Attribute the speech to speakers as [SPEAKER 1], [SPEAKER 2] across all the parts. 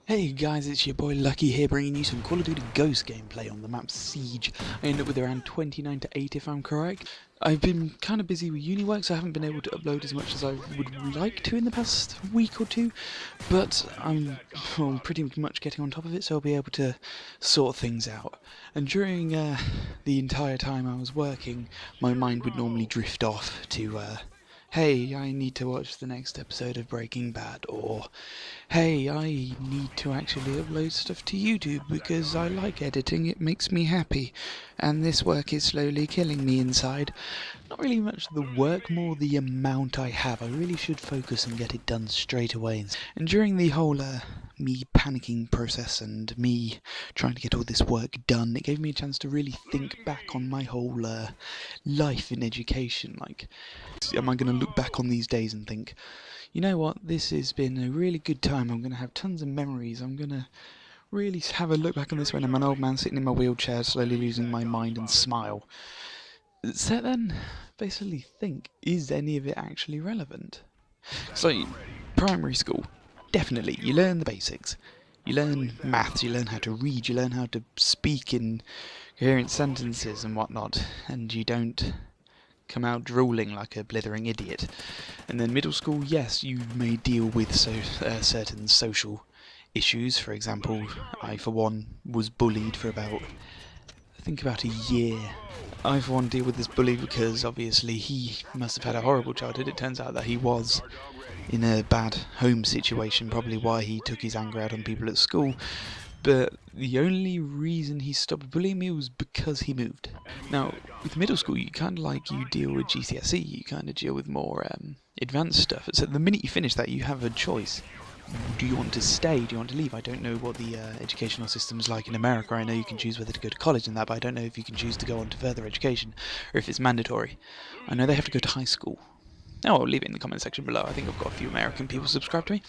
[SPEAKER 1] Hey guys, it's your boy Lucky here, bringing you some Call of Duty Ghost gameplay on the map Siege. I ended up with around 29 to 8 if I'm correct. I've been kind of busy with uni work, so I haven't been able to upload as much as I would like to in the past week or two, but I'm pretty much getting on top of it, so I'll be able to sort things out. And during the entire time I was working, my mind would normally drift off to hey, I need to watch the next episode of Breaking Bad, or hey, I need to actually upload stuff to YouTube because I like editing, it makes me happy, and this work is slowly killing me inside. Not really much the work, more the amount I have. I really should focus and get it done straight away. And during the whole me panicking process and me trying to get all this work done, it gave me a chance to really think back on my whole life in education. Like, am I going to look back on these days and think, you know what, this has been a really good time, I'm going to have tons of memories, I'm going to really have a look back on this when I'm an old man sitting in my wheelchair slowly losing my mind and smile. So then, basically think, is any of it actually relevant? So, primary school, definitely, you learn the basics. You learn maths, you learn how to read, you learn how to speak in coherent sentences and whatnot, and you don't come out drooling like a blithering idiot. And then middle school, yes, you may deal with certain social issues. For example, I for one was bullied for about a year. I for one deal with this bully because obviously he must have had a horrible childhood. It turns out that he was in a bad home situation, probably why he took his anger out on people at school. But the only reason he stopped bullying me was because he moved. Now, with middle school, you kind of you deal with GCSE, you kind of deal with more advanced stuff. So the minute you finish that, you have a choice. Do you want to stay? Do you want to leave? I don't know what the educational system's like in America. I know you can choose whether to go to college and that, but I don't know if you can choose to go on to further education, or if it's mandatory. I know they have to go to high school. Oh, I'll leave it in the comment section below. I think I've got a few American people subscribed to me.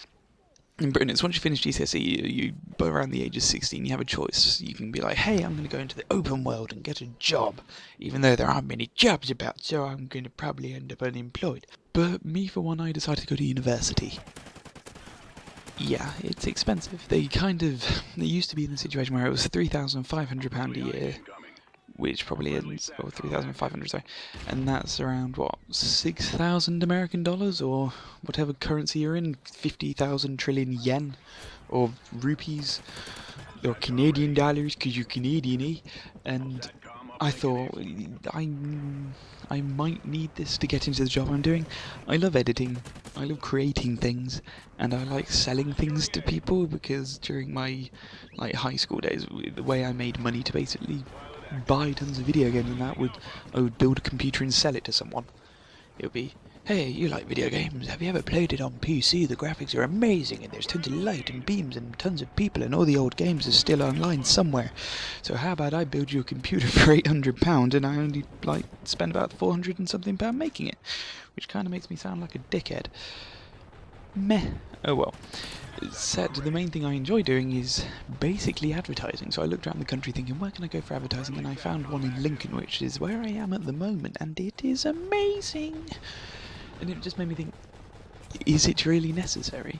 [SPEAKER 1] In Britain, it's once you finish GCSE, you around the age of 16, you have a choice. You can be like, hey, I'm going to go into the open world and get a job, even though there aren't many jobs about, so I'm going to probably end up unemployed. But me, for one, I decided to go to university. Yeah, it's expensive. They used to be in a situation where it was £3,500 a year, which probably ends, or 3,500, sorry, and that's around, what, 6,000 American dollars, or whatever currency you're in, 50,000 trillion yen, or rupees, or Canadian dollars, because you're Canadian-y, and I thought, I might need this to get into the job I'm doing. I love editing, I love creating things, and I like selling things to people, because during my, high school days, the way I made money to basically buy tons of video games, and I would build a computer and sell it to someone. It would be, hey, you like video games? Have you ever played it on PC? The graphics are amazing, and there's tons of light and beams and tons of people, and all the old games are still online somewhere. So how about I build you a computer for £800, and I only spend about 400 and something pound making it, which kind of makes me sound like a dickhead. Meh. Oh well. Said the main thing I enjoy doing is basically advertising, so I looked around the country thinking, where can I go for advertising, and I found one in Lincoln, which is where I am at the moment, and it is amazing! And it just made me think, is it really necessary?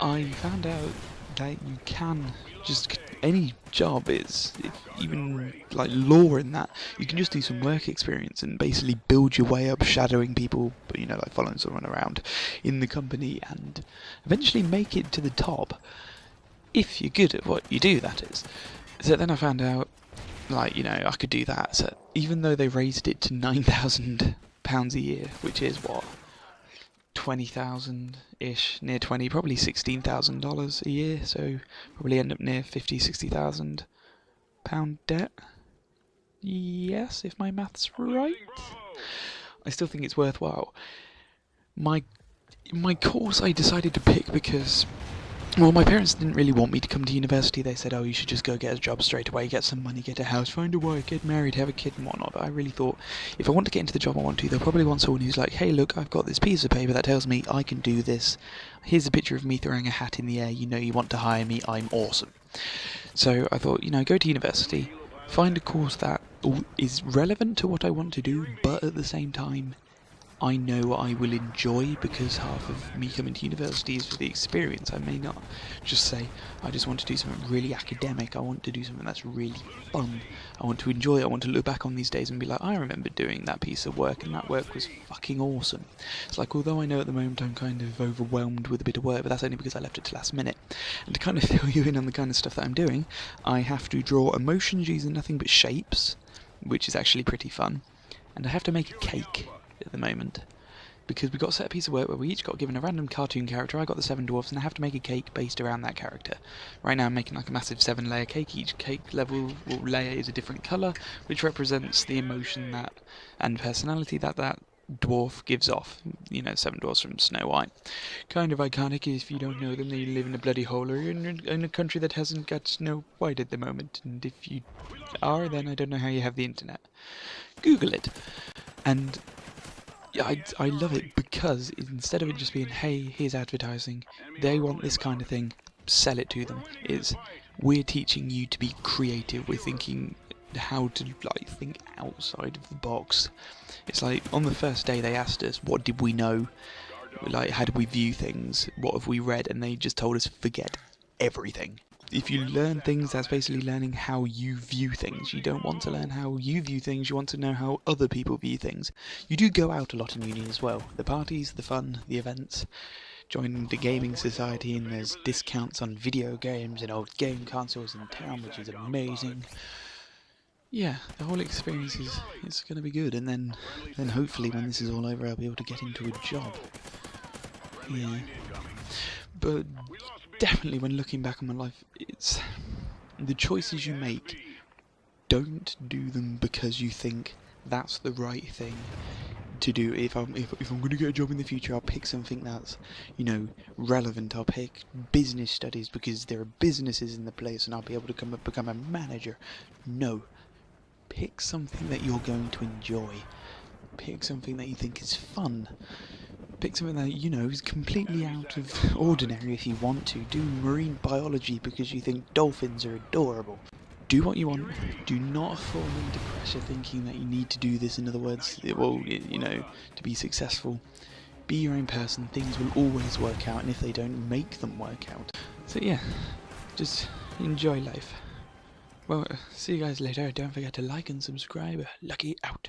[SPEAKER 1] I found out that you can just, any job is, even law in that, you can just do some work experience and basically build your way up, shadowing people, but following someone around in the company, and eventually make it to the top, if you're good at what you do, that is. So then I found out, I could do that, so even though they raised it to £9,000 a year, which is what, 20,000-ish, near 20, probably $16,000 a year, so probably end up near 50-60,000 pound debt. Yes, if my maths right. I still think it's worthwhile. My course I decided to pick because, well, my parents didn't really want me to come to university. They said, oh, you should just go get a job straight away, get some money, get a house, find a wife, get married, have a kid and whatnot. But I really thought, if I want to get into the job I want to, they'll probably want someone who's like, hey, look, I've got this piece of paper that tells me I can do this. Here's a picture of me throwing a hat in the air. You want to hire me. I'm awesome. So I thought, go to university, find a course that is relevant to what I want to do, but at the same time, I know I will enjoy, because half of me coming to university is for the experience. I may not just say, I just want to do something really academic. I want to do something that's really fun. I want to enjoy it. I want to look back on these days and be like, I remember doing that piece of work, and that work was fucking awesome. It's like, although I know at the moment I'm kind of overwhelmed with a bit of work, but that's only because I left it to last minute. And to kind of fill you in on the kind of stuff that I'm doing, I have to draw emotions using nothing but shapes, which is actually pretty fun. And I have to make a cake at the moment, because we got a set piece of work where we each got given a random cartoon character. I got the 7 dwarfs, and I have to make a cake based around that character. Right now I'm making like a massive 7-layer cake. Each cake level or layer is a different colour, which represents the emotion that and personality that that dwarf gives off. You know, 7 dwarfs from Snow White. Kind of iconic. If you don't know them, they live in a bloody hole, or in a country that hasn't got Snow White at the moment. And if you are, then I don't know how you have the internet. Google it. And yeah, I love it, because instead of it just being, hey, here's advertising, they want this kind of thing, sell it to them. It's, we're teaching you to be creative, we're thinking how to like think outside of the box. It's like, on the first day they asked us, what did we know? Like, how did we view things? What have we read? And they just told us, forget everything. If you learn things, that's basically learning how you view things. You don't want to learn how you view things, you want to know how other people view things. You do go out a lot in uni as well. The parties, the fun, the events. Join the gaming society, and there's discounts on video games and old game consoles in town, which is amazing. Yeah, the whole experience is going to be good, and then hopefully when this is all over I'll be able to get into a job. Yeah. But definitely when looking back on my life, it's the choices you make, don't do them because you think that's the right thing to do. If I'm going to get a job in the future, I'll pick something that's, you know, relevant. I'll pick business studies because there are businesses in the place and I'll be able to become a manager. No. Pick something that you're going to enjoy. Pick something that you think is fun. Pick something that, you know, is completely out of ordinary if you want to. Do marine biology because you think dolphins are adorable. Do what you want. Do not fall into pressure thinking that you need to do this. In other words, you know, to be successful. Be your own person. Things will always work out, and if they don't, make them work out. So yeah, just enjoy life. Well, see you guys later. Don't forget to like and subscribe. Lucky out.